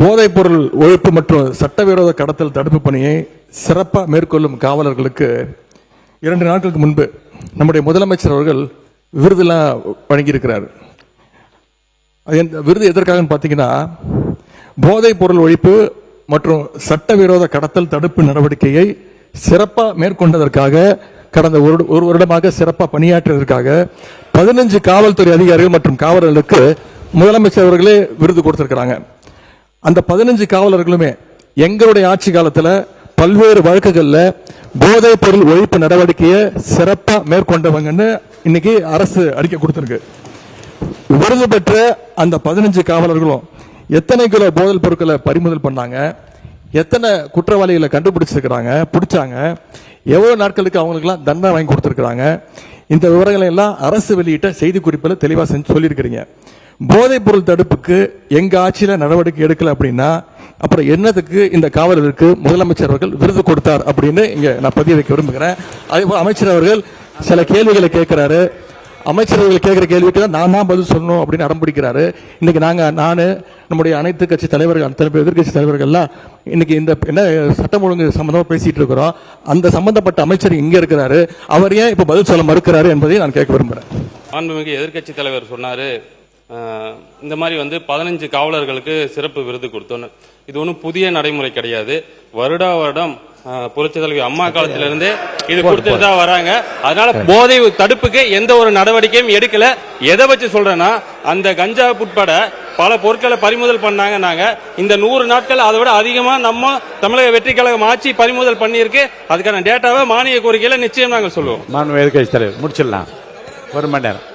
போதைப் பொருள் ஒழிப்பு மற்றும் சட்டவிரோத கடத்தல் தடுப்பு பணியை சிறப்பாக மேற்கொள்ளும் காவலர்களுக்கு 2 நாட்களுக்கு முன்பு நம்முடைய முதலமைச்சர் அவர்கள் விருதுலாம் வழங்கியிருக்கிறார். விருது எதற்காக பார்த்தீங்கன்னா, போதைப் பொருள் ஒழிப்பு மற்றும் சட்டவிரோத கடத்தல் தடுப்பு நடவடிக்கையை சிறப்பாக மேற்கொண்டதற்காக, கடந்த ஒரு வருடமாக சிறப்பாக பணியாற்றியதற்காக 15 காவல்துறை அதிகாரிகள் மற்றும் காவலர்களுக்கு முதலமைச்சர் அவர்களே விருது கொடுத்திருக்கிறாங்க. அந்த 15 காவலர்களுமே எங்களுடைய ஆட்சி காலத்தில் பல்வேறு வழக்குகள்ல போதைப் பொருள் ஒழிப்பு நடவடிக்கையை சிறப்பா மேற்கொண்டவங்கன்னு இன்னைக்கு அரசு அறிக்கை கொடுத்திருக்கு. விருது பெற்ற அந்த 15 காவலர்களும் எத்தனை கிலோ போதைப் பொருட்களை பறிமுதல் பண்ணாங்க, எத்தனை குற்றவாளிகளை கண்டுபிடிச்சிருக்கிறாங்க, பிடிச்சாங்க, எவ்வளவு நாட்களுக்கு அவங்களுக்குலாம் தண்டனை வாங்கி கொடுத்திருக்கிறாங்க, இந்த விவரங்களை எல்லாம் அரசு வெளியிட்ட செய்தி குறிப்பில் தெளிவா சொல்லியிருக்கிறீங்க. போதைப் பொருள் தடுப்புக்கு எங்க ஆட்சியில நடவடிக்கை எடுக்கல அப்படின்னா அப்புறம் என்னதுக்கு இந்த காவலருக்கு முதலமைச்சர் அவர்கள் விருது கொடுத்தார் அப்படின்னு இங்க நான் பதிய வைக்க விரும்புகிறேன். அதேபோல் அமைச்சர் அவர்கள் சில கேள்விகளை கேட்கிறாரு. அமைச்சர்கள் கேட்கிற கேள்விக்கு தான் நான் தான் பதில் சொல்லணும் அப்படின்னு அடம்பிடிக்கிறாரு. இன்னைக்கு நானு நம்முடைய அனைத்து கட்சி தலைவர்கள், எதிர்கட்சி தலைவர்கள்லாம் இன்னைக்கு இந்த என்ன சட்டம் ஒழுங்கு சம்பந்தமா பேசிட்டு இருக்கிறோம். அந்த சம்பந்தப்பட்ட அமைச்சர் இங்க இருக்கிறாரு, அவர் ஏன் இப்ப பதில் சொல்ல மறுக்கிறாரு என்பதை நான் கேட்க விரும்புகிறேன். மாண்புமிகு எதிர்கட்சி தலைவர் சொன்னாரு, இந்த மாதிரி 15 காவலர்களுக்கு சிறப்பு விருது கொடுத்தோன்னு. இது ஒன்றும் புதிய நடைமுறை கிடையாது. வருடம் புரட்சி தலைவி அம்மா காலத்திலிருந்தே இது கொடுத்துட்டு தான் வராங்க. அதனால போதை தடுப்புக்கு எந்த ஒரு நடவடிக்கையும் எடுக்கல. எதை வச்சு சொல்றேன்னா, அந்த கஞ்சா உட்பட பல பொருட்களை பறிமுதல் பண்ணாங்க. நாங்க இந்த 100 நாட்கள் அதை விட அதிகமா நம்ம தமிழக வெற்றி கழகம் ஆட்சி பறிமுதல் பண்ணியிருக்கு. அதுக்கான டேட்டாவை மானிய கோரிக்கையில நிச்சயம் நாங்கள் சொல்லுவோம். எதிர்கட்சி தலைவர் முடிச்சிடலாம், 1 மணி நேரம்.